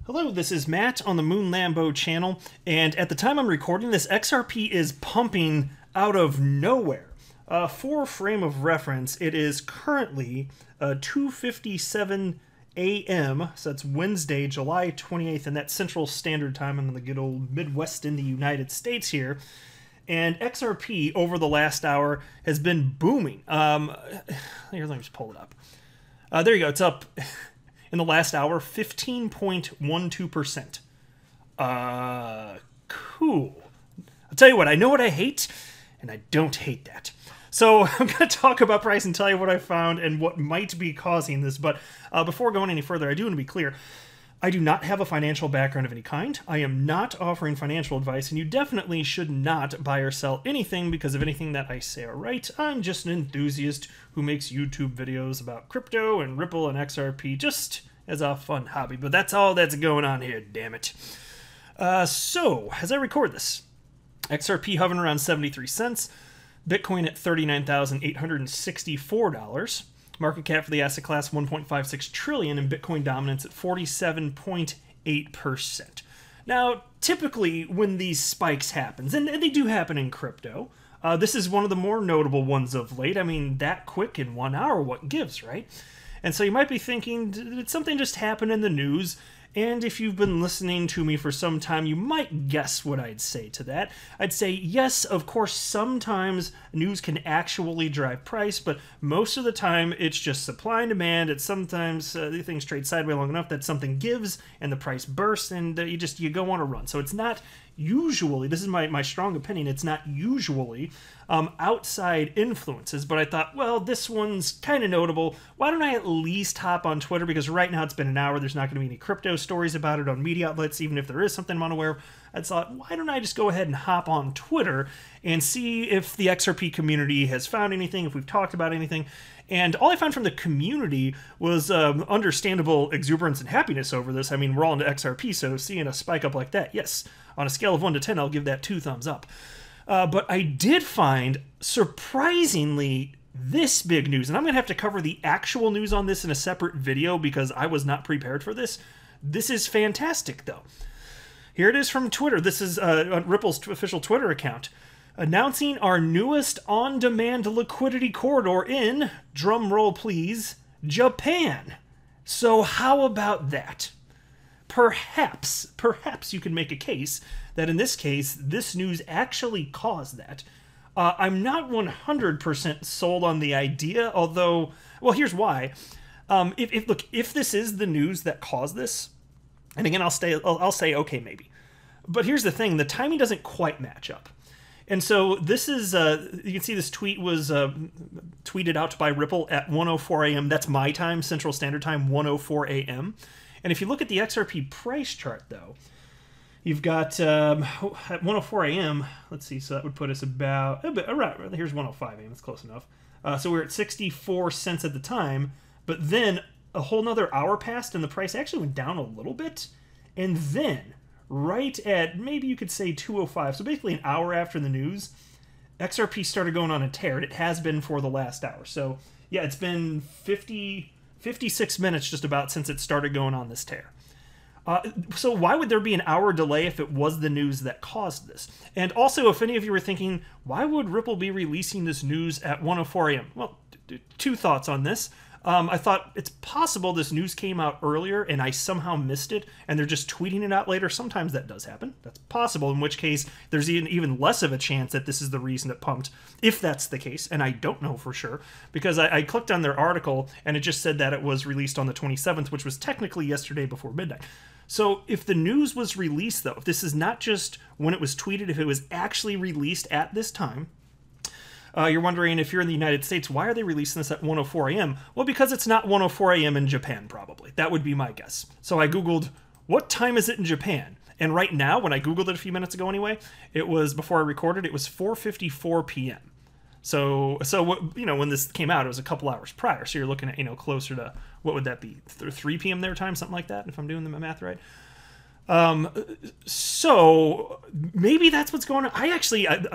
Hello, this is Matt on the Moon Lambo channel, and at the time I'm recording this, XRP is pumping out of nowhere. For frame of reference, it is currently 2:57 a.m., so that's Wednesday, July 28th, and that's Central Standard Time in the good old Midwest in the United States here. And XRP over the last hour has been booming. Here, let me just pull it up. There you go, it's up. In the last hour, 15.12%. Cool. I'll tell you what, I know what I hate, and I don't hate that. So I'm going to talk about price and tell you what I found and what might be causing this. But before going any further, I do want to be clear. I do not have a financial background of any kind. I am not offering financial advice, and you definitely should not buy or sell anything because of anything that I say or write. I'm just an enthusiast who makes YouTube videos about crypto and Ripple and XRP just as a fun hobby. But that's all that's going on here, damn it. So, as I record this, XRP hovering around 73 cents, Bitcoin at $39,864. Market cap for the asset class 1.56 trillion, and Bitcoin dominance at 47.8%. Now, typically when these spikes happen, and they do happen in crypto, this is one of the more notable ones of late. I mean, that quick in 1 hour, what gives, right? And so you might be thinking, did something just happen in the news? And if you've been listening to me for some time, you might guess what I'd say to that. I'd say, yes, of course, sometimes news can actually drive price, but most of the time it's just supply and demand. It's sometimes things trade sideways long enough that something gives and the price bursts, and you go on a run. So it's not usually, this is my strong opinion, it's not usually outside influences, but I thought, well, this one's kind of notable. Why don't I at least hop on Twitter? Because right now it's been an hour, there's not going to be any crypto stories about it on media outlets, even if there is something I'm unaware of. I thought, why don't I just go ahead and hop on Twitter and see if the XRP community has found anything, if we've talked about anything. And all I found from the community was understandable exuberance and happiness over this. I mean, we're all into XRP, so seeing a spike up like that, yes, on a scale of 1 to 10, I'll give that 2 thumbs up. But I did find, surprisingly, this big news, and I'm going to have to cover the actual news on this in a separate video because I was not prepared for this. This is fantastic, though. Here it is from Twitter. This is Ripple's official Twitter account. Announcing our newest on-demand liquidity corridor in, drum roll please, Japan. So how about that? Perhaps you can make a case that in this case, this news actually caused that. I'm not 100% sold on the idea, although, well, here's why. If this is the news that caused this, and again, I'll say okay, maybe. But here's the thing, the timing doesn't quite match up. And so this is, you can see this tweet was tweeted out by Ripple at 1:04 a.m. That's my time, Central Standard Time, 1:04 a.m. And if you look at the XRP price chart, though, you've got at 1:04 a.m., let's see, so that would put us about, here's 1:05 a.m., that's close enough. So we're at 64 cents at the time, but then a whole nother hour passed and the price actually went down a little bit. And then, right at, maybe you could say 2:05, so basically an hour after the news, XRP started going on a tear, and it has been for the last hour. So, yeah, it's been 56 minutes just about since it started going on this tear. So why would there be an hour delay if it was the news that caused this? And also, if any of you were thinking, why would Ripple be releasing this news at 1:04 a.m.? Well, 2 thoughts on this. I thought it's possible this news came out earlier and I somehow missed it and they're just tweeting it out later. Sometimes that does happen. That's possible, in which case there's even less of a chance that this is the reason it pumped, if that's the case, and I don't know for sure, because I clicked on their article and it just said that it was released on the 27th, which was technically yesterday before midnight. So if the news was released, though, if this is not just when it was tweeted, if it was actually released at this time, you're wondering, if you're in the United States, why are they releasing this at 1:04 a.m.? Well, because it's not 1:04 a.m. in Japan, probably. That would be my guess. So I Googled, what time is it in Japan? And right now, when I Googled it a few minutes ago anyway, it was, before I recorded, it was 4:54 p.m. So you know, when this came out, it was a couple hours prior. So you're looking at, you know, closer to, what would that be, 3 p.m. their time, something like that, if I'm doing the math right. So maybe that's what's going on.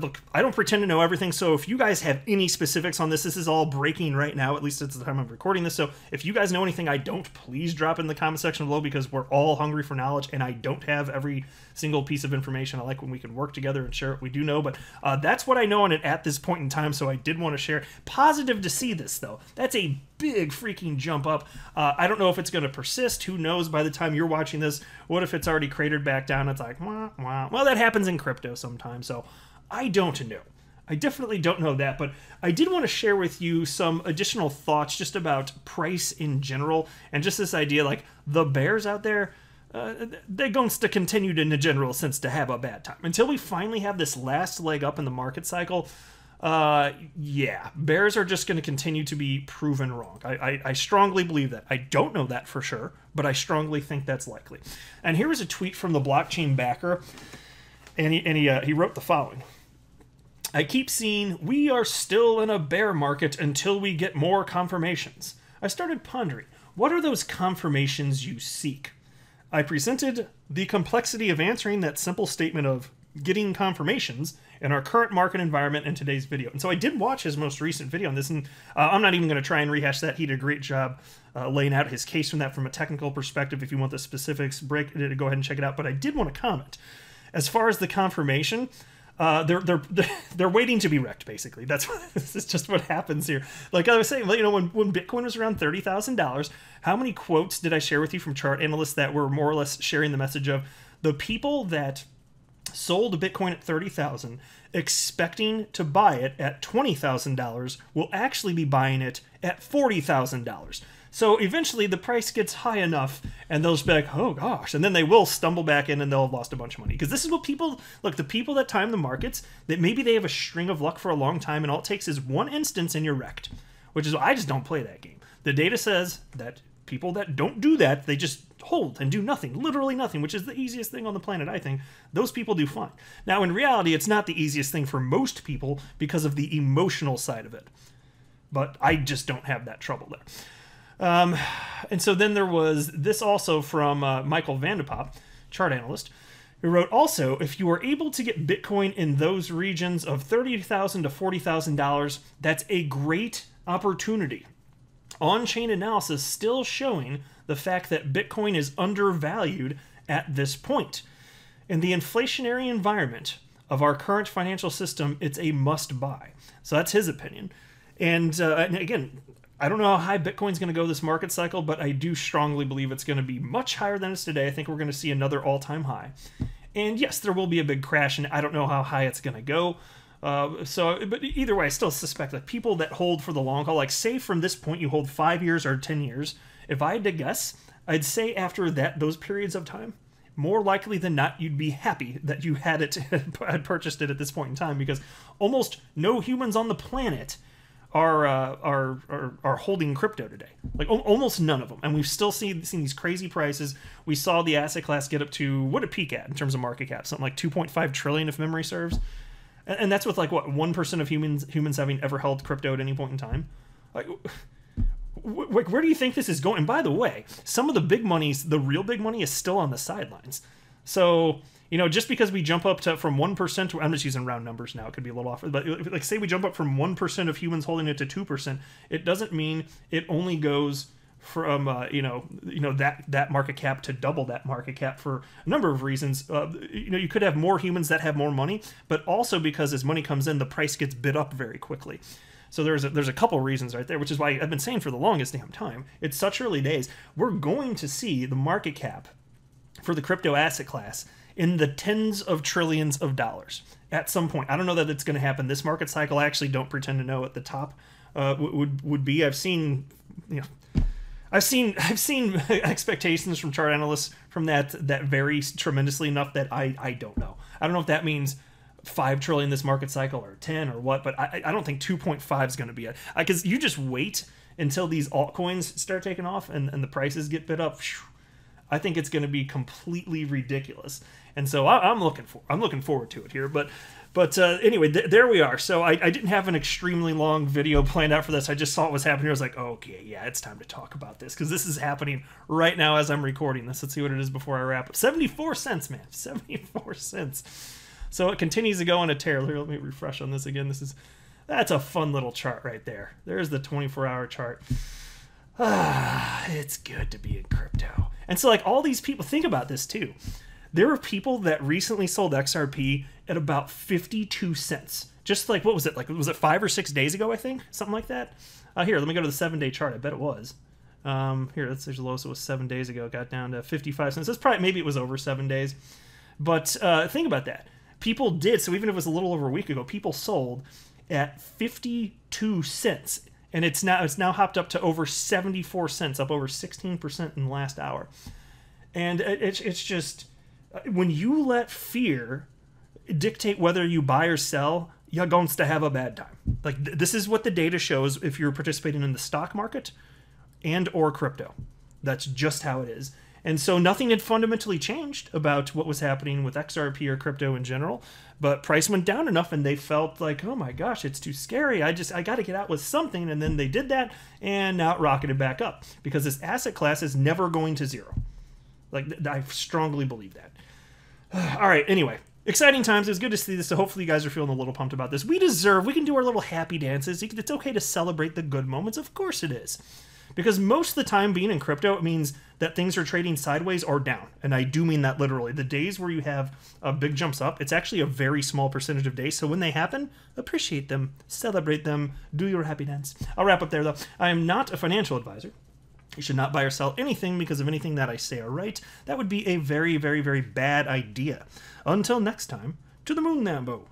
Look, I don't pretend to know everything. So if you guys have any specifics on this, this is all breaking right now, at least at the time I'm recording this. So if you guys know anything I don't, please drop in the comment section below, because we're all hungry for knowledge and I don't have every single piece of information. I like when we can work together and share what we do know, but that's what I know on it at this point in time. So I did want to share. Positive to see this though. That's a big freaking jump up. I don't know if it's going to persist. Who knows by the time you're watching this? What if it's already cratered back down? It's like, wah, wah. Well, that happens in crypto sometimes. So I don't know. I definitely don't know that, but I did want to share with you some additional thoughts just about price in general, and just this idea, like the bears out there, they're going to continue to, in a general sense, to have a bad time. Until we finally have this last leg up in the market cycle, yeah, bears are just going to continue to be proven wrong. I strongly believe that. I don't know that for sure, but I strongly think that's likely. And here is a tweet from the blockchain backer, and he wrote the following. I keep seeing we are still in a bear market until we get more confirmations. I started pondering, what are those confirmations you seek? I presented the complexity of answering that simple statement of getting confirmations in our current market environment in today's video. And so I did watch his most recent video on this, and I'm not even going to try and rehash that. He did a great job laying out his case from that from a technical perspective. If you want the specifics, go ahead and check it out. But I did want to comment. As far as the confirmation, they're waiting to be wrecked, basically. This is just what happens here. Like I was saying, you know, when Bitcoin was around $30,000, how many quotes did I share with you from chart analysts that were more or less sharing the message of the people that sold Bitcoin at $30,000 expecting to buy it at $20,000 will actually be buying it at $40,000. So eventually the price gets high enough and they'll just be like, oh gosh, and then they will stumble back in and they'll have lost a bunch of money. Because this is what people, look, the people that time the markets, that maybe they have a string of luck for a long time and all it takes is one instance and you're wrecked. Which is, I just don't play that game. The data says that people that don't do that, they just hold and do nothing, literally nothing, which is the easiest thing on the planet, I think. Those people do fine. Now, in reality, it's not the easiest thing for most people because of the emotional side of it. But I just don't have that trouble there. And so then there was this also from Michael Vandepop, chart analyst, who wrote, also, if you are able to get Bitcoin in those regions of $30,000 to $40,000, that's a great opportunity. On-chain analysis still showing the fact that Bitcoin is undervalued at this point. In the inflationary environment of our current financial system, it's a must-buy. So that's his opinion. And again, I don't know how high Bitcoin's going to go this market cycle, but I do strongly believe it's going to be much higher than it's today. I think we're going to see another all-time high. And yes, there will be a big crash, and I don't know how high it's going to go. But either way, I still suspect that people that hold for the long haul, like say from this point you hold 5 years or 10 years, if I had to guess, I'd say after those periods of time, more likely than not, you'd be happy that you had purchased it at this point in time, because almost no humans on the planet are holding crypto today. Like almost none of them. And we've still seen these crazy prices. We saw the asset class get up to, what did it peak at in terms of market cap? Something like 2.5 trillion if memory serves. And that's with like what, 1% of humans having ever held crypto at any point in time. Like where do you think this is going? And by the way, some of the big monies, the real big money, is still on the sidelines. So, you know, just because we jump up to from 1% to, I'm just using round numbers now, it could be a little off, but like say we jump up from 1% of humans holding it to 2%, it doesn't mean it only goes from that market cap to double that market cap for a number of reasons. You could have more humans that have more money, but also because as money comes in, the price gets bid up very quickly. So there's a couple reasons right there, which is why I've been saying for the longest damn time, it's such early days. We're going to see the market cap for the crypto asset class in the tens of trillions of dollars at some point. I don't know that it's going to happen this market cycle. I actually don't pretend to know at the top would be. I've seen expectations from chart analysts from that vary tremendously enough that I don't know. I don't know if that means 5 trillion this market cycle or 10 or what, but I don't think 2.5 is going to be it. Because you just wait until these altcoins start taking off and the prices get bid up. I think it's going to be completely ridiculous. And so I'm looking forward to it here. But But anyway, there we are. So I didn't have an extremely long video planned out for this. I just saw what was happening. I was like, oh, okay, yeah, it's time to talk about this because this is happening right now as I'm recording this. Let's see what it is before I wrap up. 74 cents, man. 74 cents. So it continues to go on a tear. Here, let me refresh on this again. That's a fun little chart right there. There's the 24-hour chart. It's good to be in crypto. And so like all these people, think about this too. There were people that recently sold XRP at about 52 cents. Just like, what was it? Like, was it 5 or 6 days ago, I think? Something like that. Here, let me go to the 7-day chart. I bet it was. Here, that's the lowest. It was 7 days ago. It got down to 55 cents. That's probably, maybe it was over 7 days. But think about that. People did, so even if it was a little over a week ago, people sold at 52 cents. And it's now hopped up to over 74 cents, up over 16% in the last hour. And it's just, when you let fear dictate whether you buy or sell, you're going to have a bad time. Like, this is what the data shows if you're participating in the stock market and or crypto. That's just how it is. And so nothing had fundamentally changed about what was happening with XRP or crypto in general, but price went down enough and they felt like, oh my gosh, it's too scary. I got to get out with something. And then they did that, and now it rocketed back up because this asset class is never going to zero. Like, I strongly believe that. All right, anyway, exciting times. It was good to see this, so hopefully you guys are feeling a little pumped about this. We can do our little happy dances. It's okay to celebrate the good moments. Of course it is. Because most of the time being in crypto, it means that things are trading sideways or down. And I do mean that literally. The days where you have big jumps up, it's actually a very small percentage of days. So when they happen, appreciate them, celebrate them, do your happy dance. I'll wrap up there, though. I am not a financial advisor. You should not buy or sell anything because of anything that I say or write. That would be a very, very, very bad idea. Until next time, to the moon, Lambo.